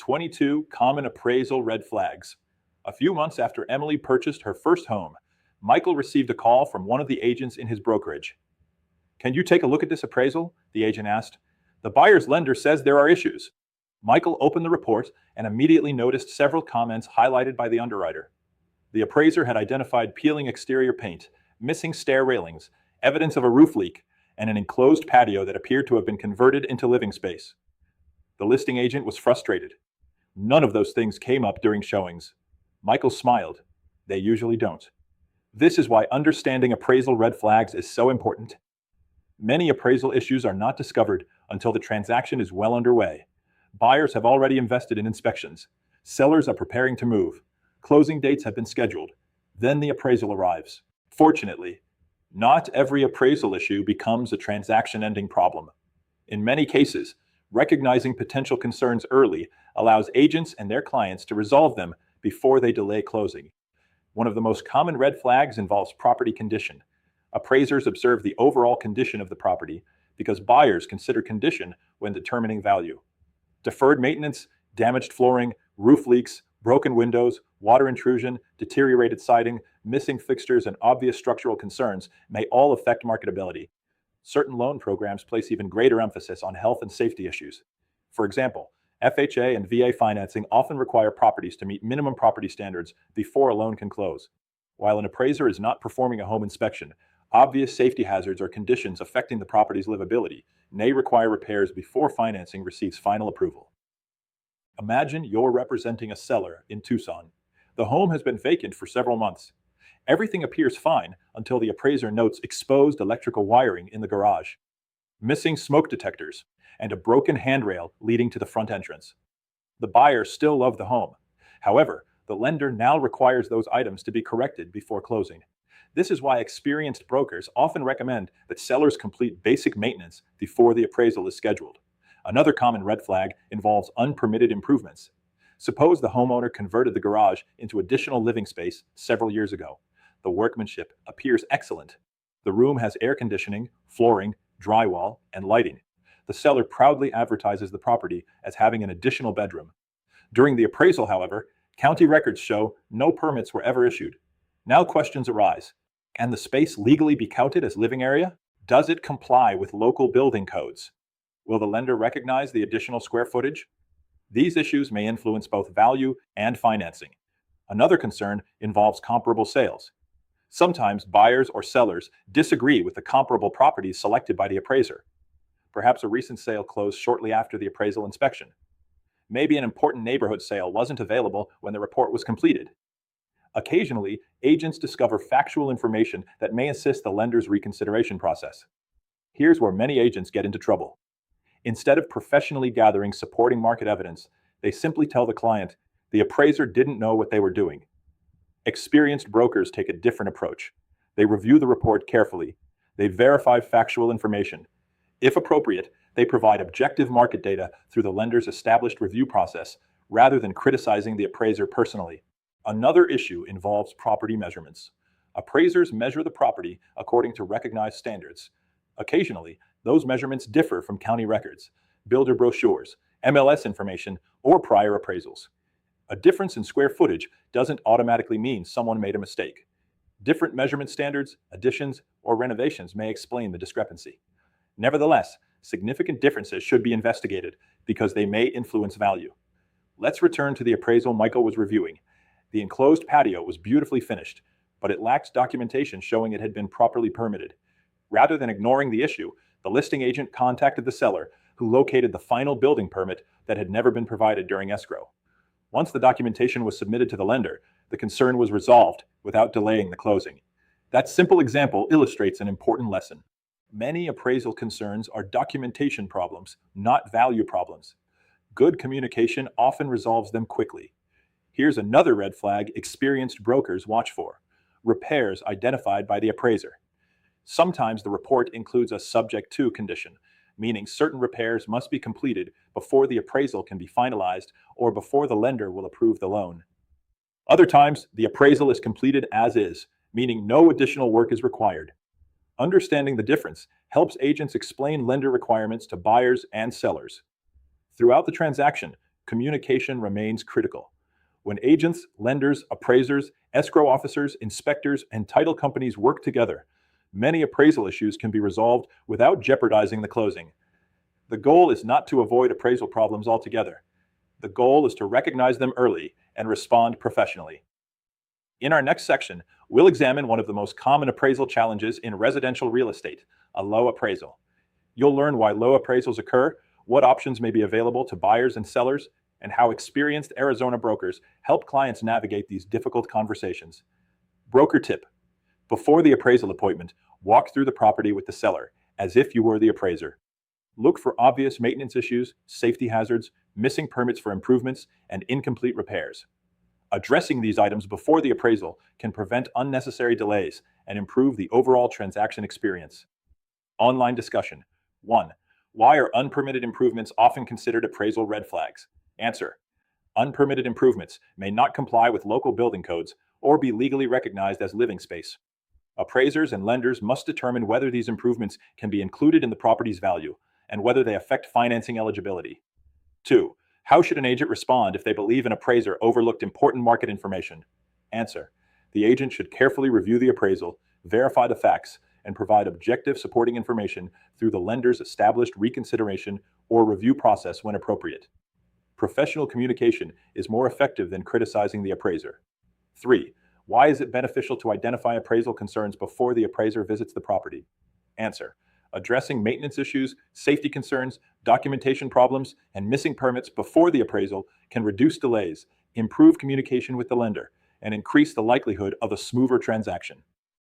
22 Common Appraisal Red Flags. A few months after Emily purchased her first home, Michael received a call from one of the agents in his brokerage. "Can you take a look at this appraisal?" the agent asked. "The buyer's lender says there are issues." Michael opened the report and immediately noticed several comments highlighted by the underwriter. The appraiser had identified peeling exterior paint, missing stair railings, evidence of a roof leak, and an enclosed patio that appeared to have been converted into living space. The listing agent was frustrated. None of those things came up during showings. Michael smiled. They usually don't. This is why understanding appraisal red flags is so important. Many appraisal issues are not discovered until the transaction is well underway. Buyers have already invested in inspections. Sellers are preparing to move. Closing dates have been scheduled. Then the appraisal arrives. Fortunately, not every appraisal issue becomes a transaction-ending problem. In many cases, recognizing potential concerns early allows agents and their clients to resolve them before they delay closing. One of the most common red flags involves property condition. Appraisers observe the overall condition of the property because buyers consider condition when determining value. Deferred maintenance, damaged flooring, roof leaks, broken windows, water intrusion, deteriorated siding, missing fixtures, and obvious structural concerns may all affect marketability. Certain loan programs place even greater emphasis on health and safety issues. For example, FHA and VA financing often require properties to meet minimum property standards before a loan can close. While an appraiser is not performing a home inspection, obvious safety hazards or conditions affecting the property's livability may require repairs before financing receives final approval. Imagine you're representing a seller in Tucson. The home has been vacant for several months. Everything appears fine until the appraiser notes exposed electrical wiring in the garage, missing smoke detectors, and a broken handrail leading to the front entrance. The buyer still loved the home. However, the lender now requires those items to be corrected before closing. This is why experienced brokers often recommend that sellers complete basic maintenance before the appraisal is scheduled. Another common red flag involves unpermitted improvements. Suppose the homeowner converted the garage into additional living space several years ago. The workmanship appears excellent. The room has air conditioning, flooring, drywall, and lighting. The seller proudly advertises the property as having an additional bedroom. During the appraisal, however, county records show no permits were ever issued. Now questions arise. Can the space legally be counted as living area? Does it comply with local building codes? Will the lender recognize the additional square footage? These issues may influence both value and financing. Another concern involves comparable sales. Sometimes buyers or sellers disagree with the comparable properties selected by the appraiser. Perhaps a recent sale closed shortly after the appraisal inspection. Maybe an important neighborhood sale wasn't available when the report was completed. Occasionally, agents discover factual information that may assist the lender's reconsideration process. Here's where many agents get into trouble. Instead of professionally gathering supporting market evidence, they simply tell the client, the appraiser didn't know what they were doing. Experienced brokers take a different approach. They review the report carefully. They verify factual information. If appropriate, they provide objective market data through the lender's established review process rather than criticizing the appraiser personally. Another issue involves property measurements. Appraisers measure the property according to recognized standards. Occasionally, those measurements differ from county records, builder brochures, MLS information, or prior appraisals. A difference in square footage doesn't automatically mean someone made a mistake. Different measurement standards, additions, or renovations may explain the discrepancy. Nevertheless, significant differences should be investigated because they may influence value. Let's return to the appraisal Michael was reviewing. The enclosed patio was beautifully finished, but it lacked documentation showing it had been properly permitted. Rather than ignoring the issue, the listing agent contacted the seller, who located the final building permit that had never been provided during escrow. Once the documentation was submitted to the lender, the concern was resolved without delaying the closing. That simple example illustrates an important lesson. Many appraisal concerns are documentation problems, not value problems. Good communication often resolves them quickly. Here's another red flag experienced brokers watch for: repairs identified by the appraiser. Sometimes the report includes a subject to condition, meaning certain repairs must be completed before the appraisal can be finalized or before the lender will approve the loan. Other times, the appraisal is completed as is, meaning no additional work is required. Understanding the difference helps agents explain lender requirements to buyers and sellers. Throughout the transaction, Communication remains critical. When agents, lenders, appraisers, escrow officers, inspectors, and title companies work together, many appraisal issues can be resolved without jeopardizing the closing. The goal is not to avoid appraisal problems altogether. The goal is to recognize them early and respond professionally. In our next section, we'll examine one of the most common appraisal challenges in residential real estate, a low appraisal. You'll learn why low appraisals occur, what options may be available to buyers and sellers, and how experienced Arizona brokers help clients navigate these difficult conversations. Broker tip: before the appraisal appointment, walk through the property with the seller as if you were the appraiser. Look for obvious maintenance issues, safety hazards, missing permits for improvements, and incomplete repairs. Addressing these items before the appraisal can prevent unnecessary delays and improve the overall transaction experience. Online discussion. 1. Why are unpermitted improvements often considered appraisal red flags? Answer: unpermitted improvements may not comply with local building codes or be legally recognized as living space. Appraisers and lenders must determine whether these improvements can be included in the property's value and whether they affect financing eligibility. 2. How should an agent respond if they believe an appraiser overlooked important market information? Answer: the agent should carefully review the appraisal, verify the facts, and provide objective supporting information through the lender's established reconsideration or review process when appropriate. Professional communication is more effective than criticizing the appraiser. 3. Why is it beneficial to identify appraisal concerns before the appraiser visits the property? Answer: addressing maintenance issues, safety concerns, documentation problems, and missing permits before the appraisal can reduce delays, improve communication with the lender, and increase the likelihood of a smoother transaction.